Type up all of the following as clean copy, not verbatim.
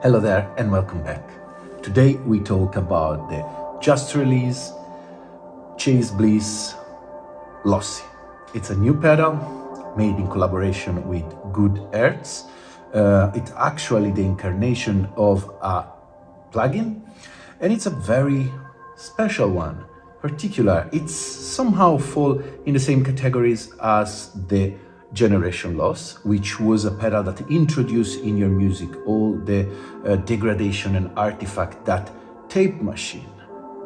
Hello there and welcome back. Today we talk about the just released Chase Bliss Lossy. It's a new pedal made in collaboration with Goodhertz. It's actually the incarnation of a plugin, and it's a very special one. Particular, it's somehow fall in the same categories as the Generation Loss, which was a pedal that introduced in your music all the degradation and artifact that tape machine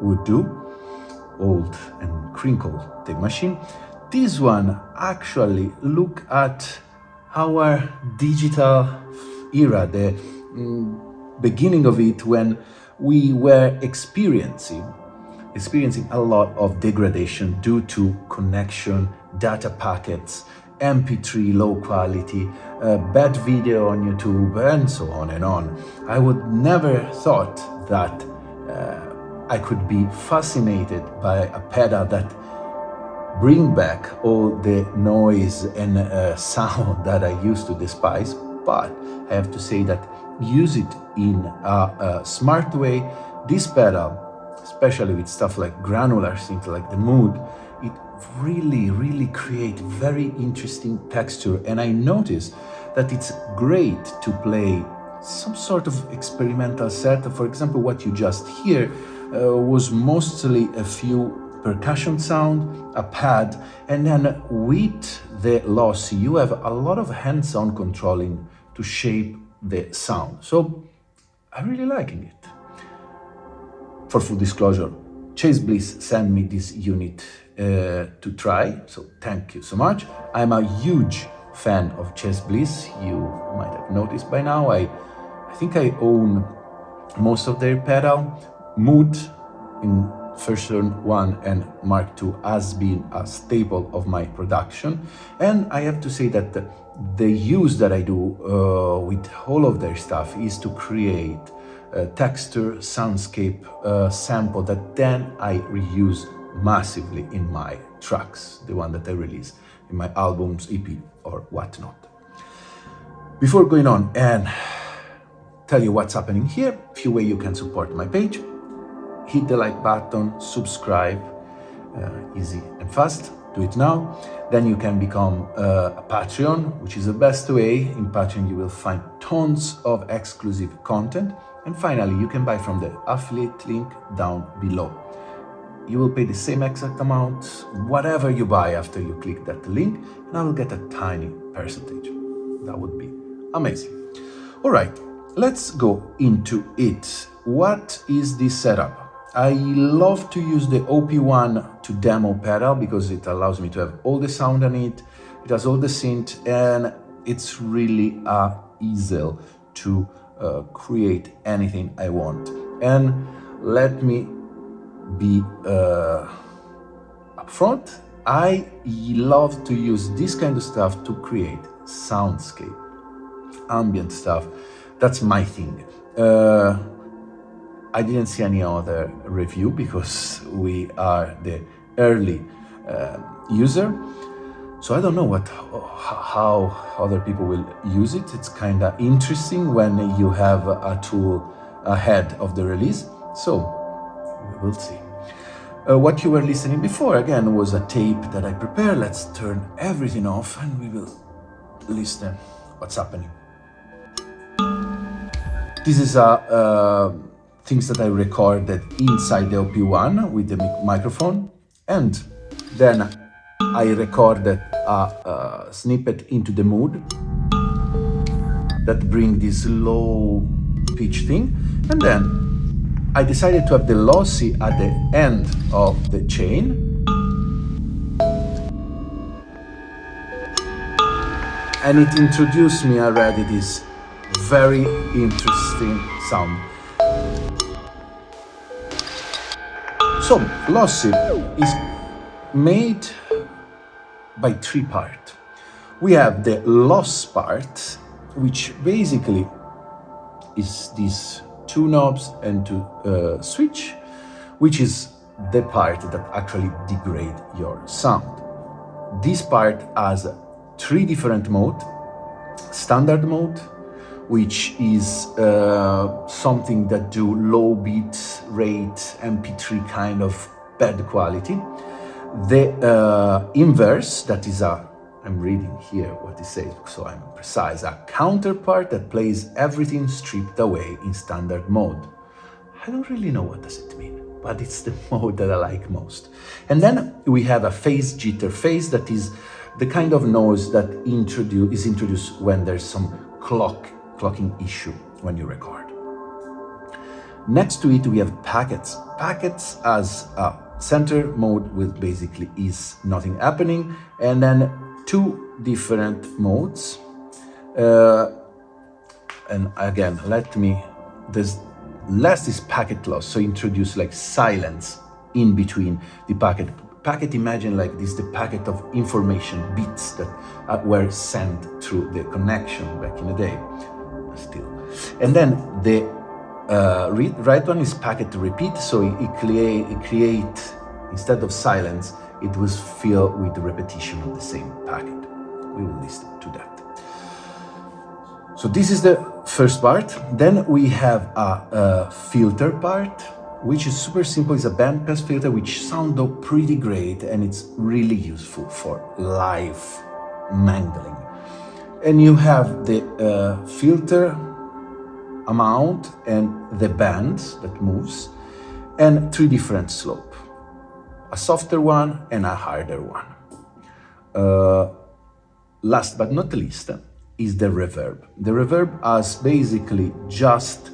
would do, old and crinkled tape machine. This one actually look at our digital era, the beginning of it, when we were experiencing a lot of degradation due to connection, data packets, MP3 low quality, bad video on YouTube, and so on and on. I would never thought that I could be fascinated by a pedal that bring back all the noise and sound that I used to despise, but I have to say that use it in a smart way. This pedal, especially with stuff like granular things like the Mood, it really create very interesting texture, and I noticed that it's great to play some sort of experimental set. For example, what you just hear was mostly a few percussion sound, a pad, and then with the Lossy you have a lot of hands-on controlling to shape the sound. So I'm really liking it. For full disclosure, Chase Bliss sent me this unit to try, so thank you so much. I'm a huge fan of Chase Bliss. You might have noticed by now. I think I own most of their pedal. Mood in version 1 and Mark II has been a staple of my production, and I have to say that the use that I do with all of their stuff is to create texture, soundscape, sample that then I reuse massively in my tracks, the one that I release in my albums, EP or whatnot. Before going on and tell you what's happening here, a few ways you can support my page. Hit the like button, subscribe, easy and fast, do it now. Then you can become a Patreon, which is the best way. In Patreon you will find tons of exclusive content. And finally, you can buy from the affiliate link down below. You will pay the same exact amount, whatever you buy after you click that link, and I will get a tiny percentage. That would be amazing. All right, let's go into it. What is this setup? I love to use the OP1 to demo pedal because it allows me to have all the sound on it. It has all the synth, and it's really easy to create anything I want. And let me be upfront, I love to use this kind of stuff to create soundscape, ambient stuff. That's my thing. I didn't see any other review because we are the early user. So I don't know how other people will use it. It's kind of interesting when you have a tool ahead of the release. So we will see. What you were listening before, again, was a tape that I prepared. Let's turn everything off and we will listen what's happening. This is things that I recorded inside the OP1 with the microphone, and then I recorded a snippet into the Mood that bring this low pitch thing, and then I decided to have the Lossy at the end of the chain, and it introduced me already this very interesting sound. So Lossy is made by three parts. We have the loss part, which basically is these two knobs and two switch, which is the part that actually degrade your sound. This part has three different modes: standard mode, which is something that do low bit rate MP3 kind of bad quality. The inverse, that is I'm reading here what it says, so I'm precise, a counterpart that plays everything stripped away in standard mode. I don't really know what does it mean, but it's the mode that I like most. And then we have a phase jitter. Phase, that is the kind of noise that is introduced when there's some clocking issue when you record. Next to it, we have packets. Packets as a center mode with basically is nothing happening, and then two different modes. And again, there's last is packet loss, so introduce like silence in between the packet. Packet, imagine like this, the packet of information, bits that were sent through the connection back in the day, still. And then the right one is packet repeat, so it create, instead of silence, it was filled with the repetition of the same packet. We will listen to that. So this is the first part. Then we have a filter part, which is super simple. It's a bandpass filter, which sounds though pretty great, and it's really useful for live mangling. And you have the filter amount and the band that moves, and three different slope, a softer one and a harder one. Last but not least is the reverb. The reverb has basically just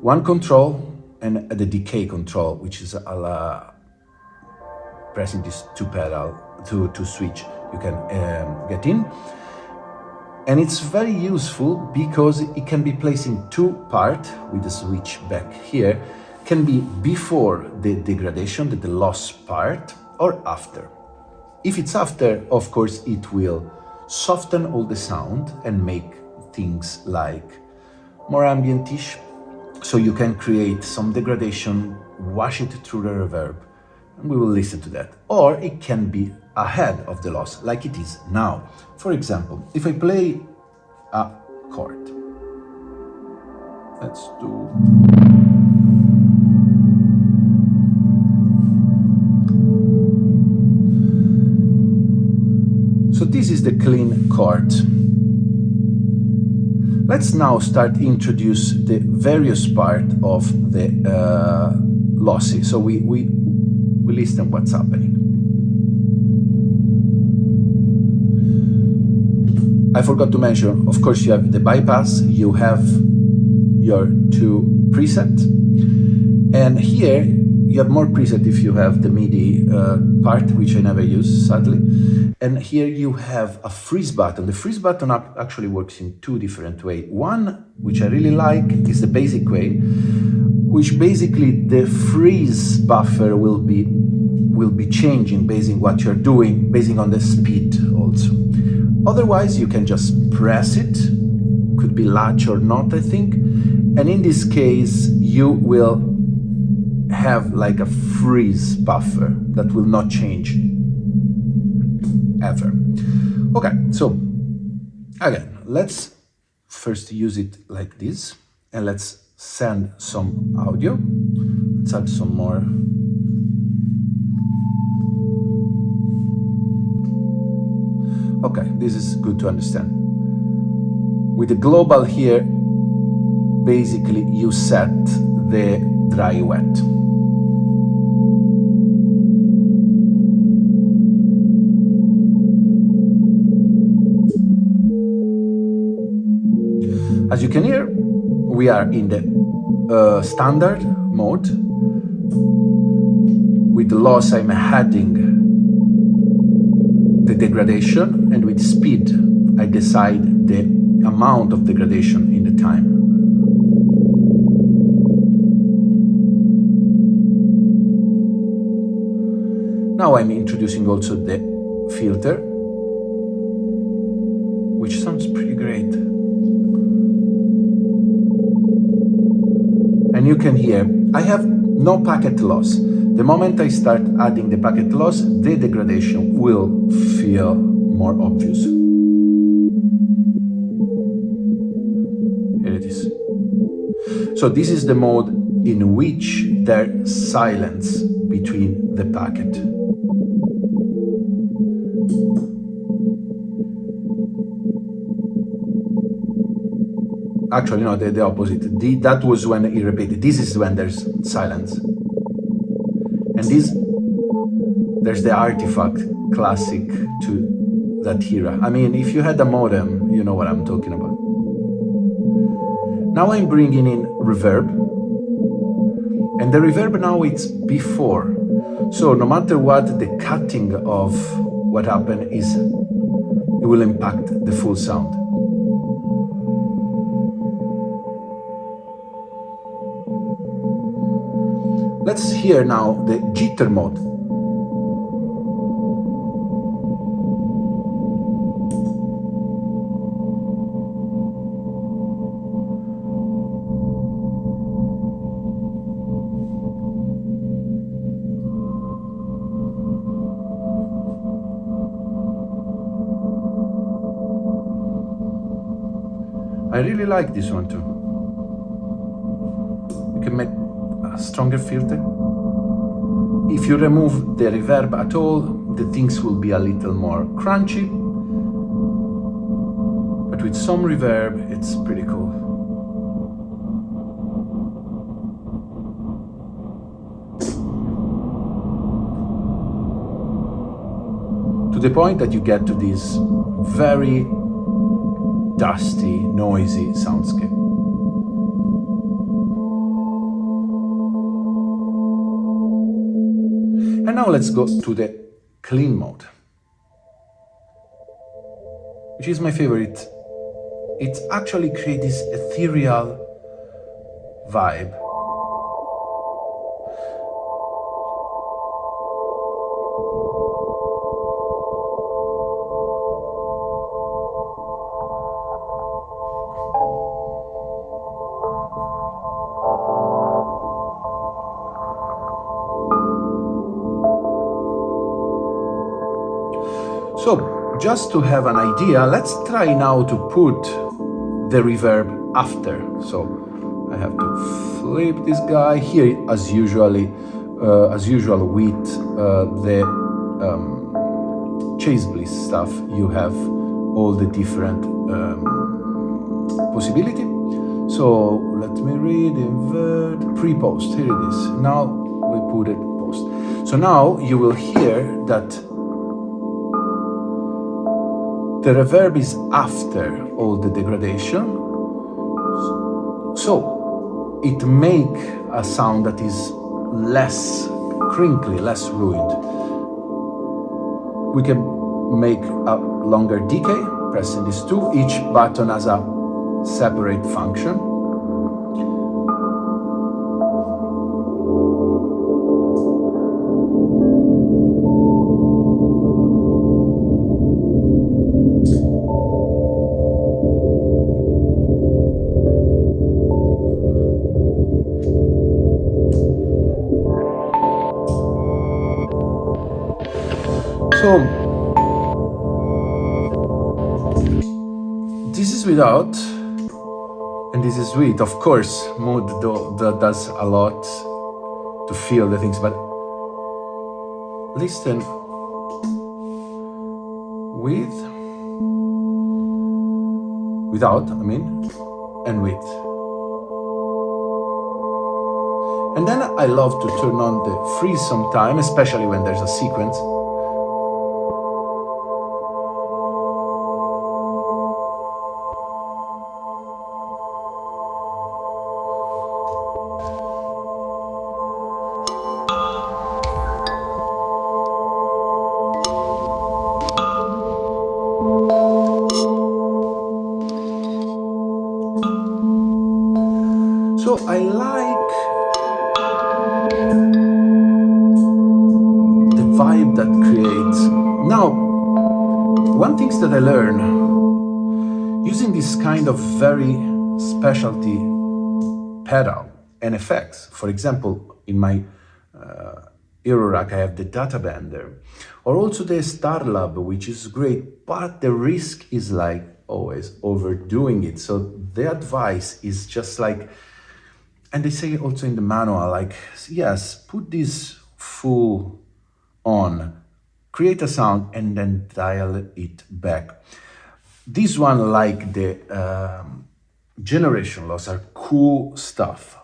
one control and the decay control, which is pressing these two pedals to switch, you can get in. And it's very useful because it can be placed in two parts with the switch back here. Can be before the degradation, the loss part, or after. If it's after, of course, it will soften all the sound and make things like more ambient-ish. So you can create some degradation, wash it through the reverb, and we will listen to that. Or it can be ahead of the loss, like it is now. For example, if I play a chord, let's do... So this is the clean chord. Let's now start introduce the various part of the lossy. So we listen what's happening. I forgot to mention, of course, you have the bypass, you have your two preset, and here you have more preset if you have the MIDI part, which I never use, sadly. And here you have a freeze button. The freeze button actually works in two different ways. One, which I really like, is the basic way, which basically the freeze buffer will be changing based on what you're doing, based on the speed also. Otherwise, you can just press it, could be latch or not, I think. And in this case, you will have like a freeze buffer that will not change ever. Okay, so again, let's first use it like this, and let's send some audio. Let's add some more. Okay, this is good to understand. With the global here, basically you set the dry wet. As you can hear, we are in the standard mode. With the loss, I'm adding the degradation, and with speed, I decide the amount of degradation in the time. Now I'm introducing also the filter, which sounds pretty great. And you can hear, I have no packet loss. The moment I start adding the packet loss, the degradation will feel more obvious. Here So this is the mode in which there's silence between the packet. Actually, no, the opposite. That was when it repeated. This is when there's silence. And there's the artifact classic to that era. I mean, if you had a modem, you know what I'm talking about. Now I'm bringing in reverb. And the reverb now it's before. So no matter what, the cutting of what happened is, it will impact the full sound. Let's hear now the jitter mode. I really like this one too. You can make a stronger filter. If you remove the reverb at all, the things will be a little more crunchy. But with some reverb, it's pretty cool. To the point that you get to this very dusty, noisy soundscape. And now let's go to the clean mode, which is my favorite. It actually creates this ethereal vibe. So, just to have an idea, let's try now to put the reverb after. So, I have to flip this guy here, as usual with the Chase Bliss stuff. You have all the different possibility. So, let me read invert pre-post. Here it is. Now we put it post. So now you will hear that the reverb is after all the degradation, so it makes a sound that is less crinkly, less ruined. We can make a longer decay, pressing these two. Each button has a separate function. So, this is without, and this is with. Of course, Mood does a lot to feel the things, but listen without, and with. And then I love to turn on the freeze sometime, especially when there's a sequence. So I like the vibe that creates. Now, one thing that I learned using this kind of very specialty pedal and effects. For example, in my Oora rack, I have the data bender, or also the Starlab, which is great, but the risk is like always overdoing it. So the advice is just like And they say also in the manual, like, yes, put this full on, create a sound, and then dial it back. This one, like the generation loss, are cool stuff,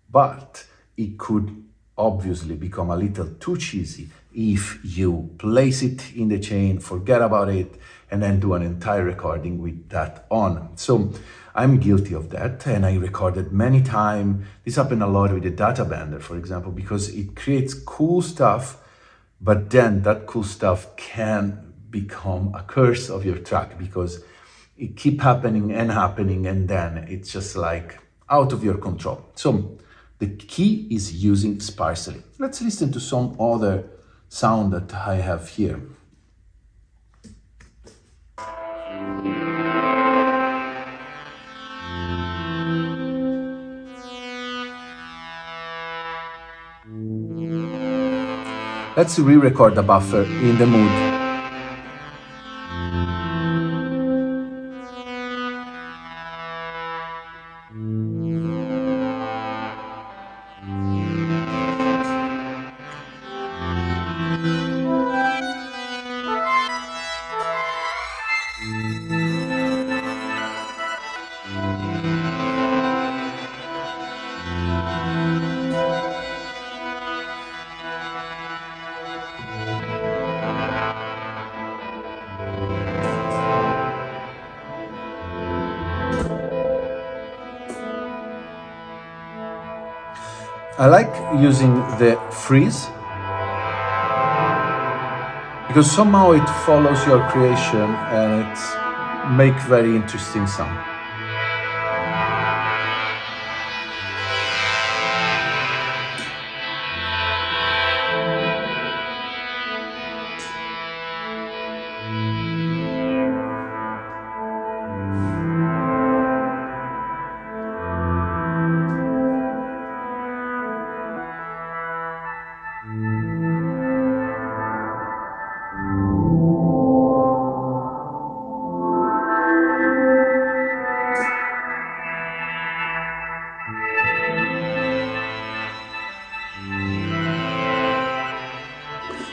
but it could obviously become a little too cheesy if you place it in the chain, forget about it, and then do an entire recording with that on. So I'm guilty of that, and I recorded many times. This happened a lot with the data bender, for example, because it creates cool stuff, but then that cool stuff can become a curse of your track because it keep happening, and then it's just like out of your control. So the key is using sparsely. Let's listen to some other sound that I have here. Let's re-record the buffer in the Mood. I like using the freeze because somehow it follows your creation and it makes very interesting sound.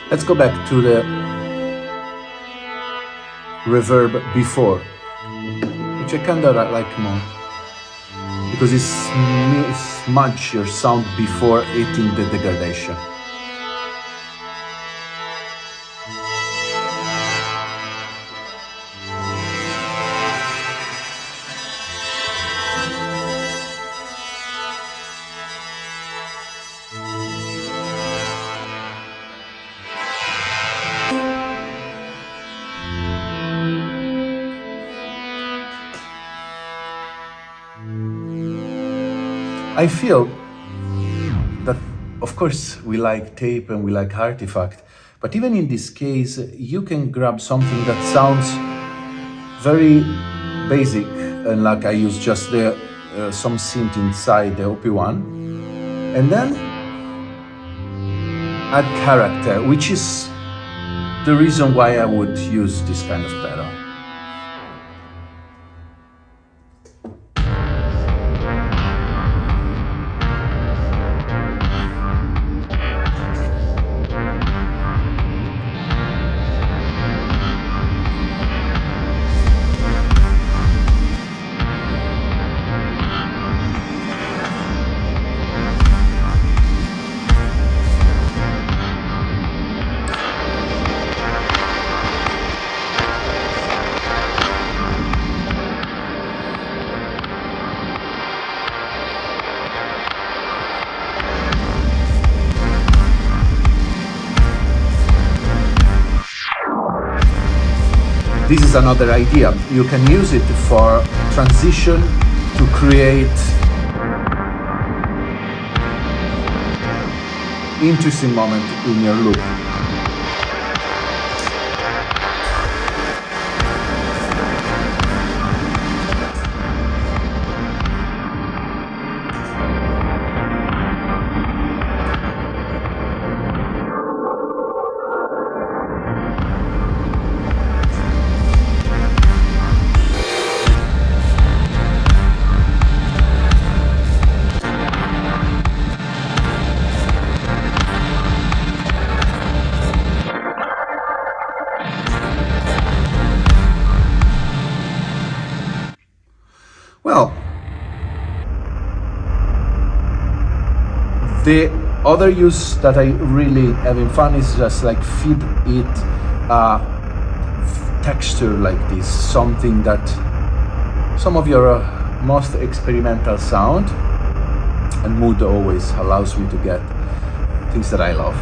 Let's go back to the reverb before, which I kind of like more, because it smudges your sound before hitting the degradation. I feel that, of course, we like tape and we like artifact, but even in this case, you can grab something that sounds very basic, and like I use just the some synth inside the OP1, and then add character, which is the reason why I would use this kind of pedal. This is another idea. You can use it for transition to create interesting moment in your loop. The other use that I really having fun is just like feed it texture like this, something that some of your most experimental sound, and Mood always allows me to get things that I love,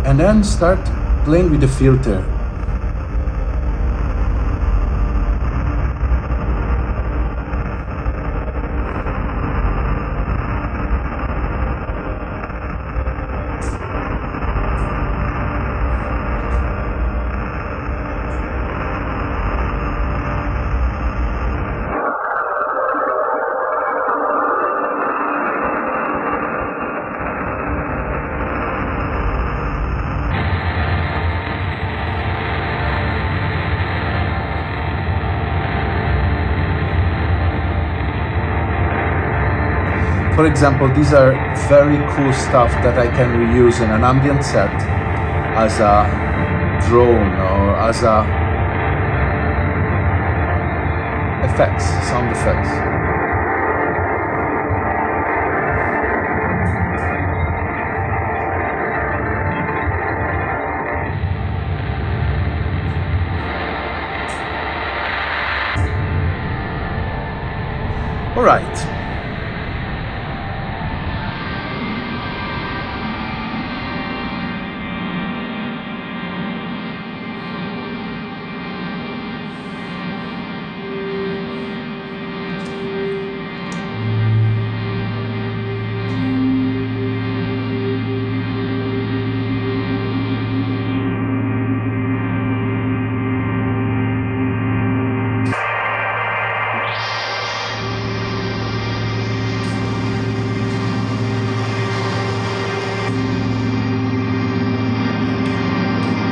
and then start playing with the filter. For example, these are very cool stuff that I can reuse in an ambient set as a drone or as a effects, sound effects. All right.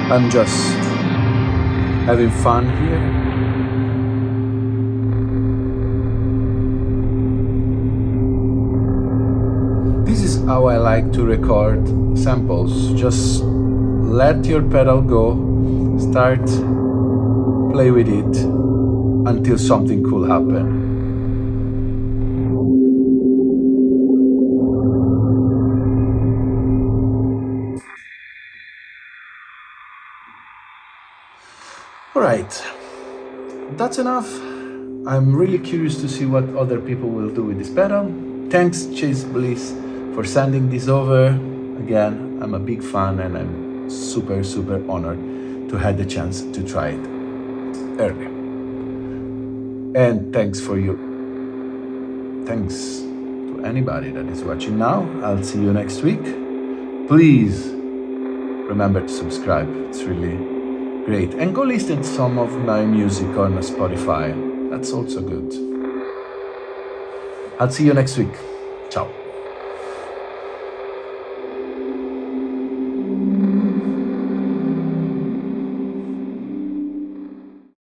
I'm just having fun here. This is how I like to record samples. Just let your pedal go, start play with it until something cool happens. Alright, that's enough. I'm really curious to see what other people will do with this pedal. Thanks Chase Bliss for sending this over. Again, I'm a big fan and I'm super honored to have the chance to try it early. And thanks to anybody that is watching now. I'll see you next week. Please remember to subscribe, it's really great. And go listen to some of my music on Spotify. That's also good. I'll see you next week. Ciao.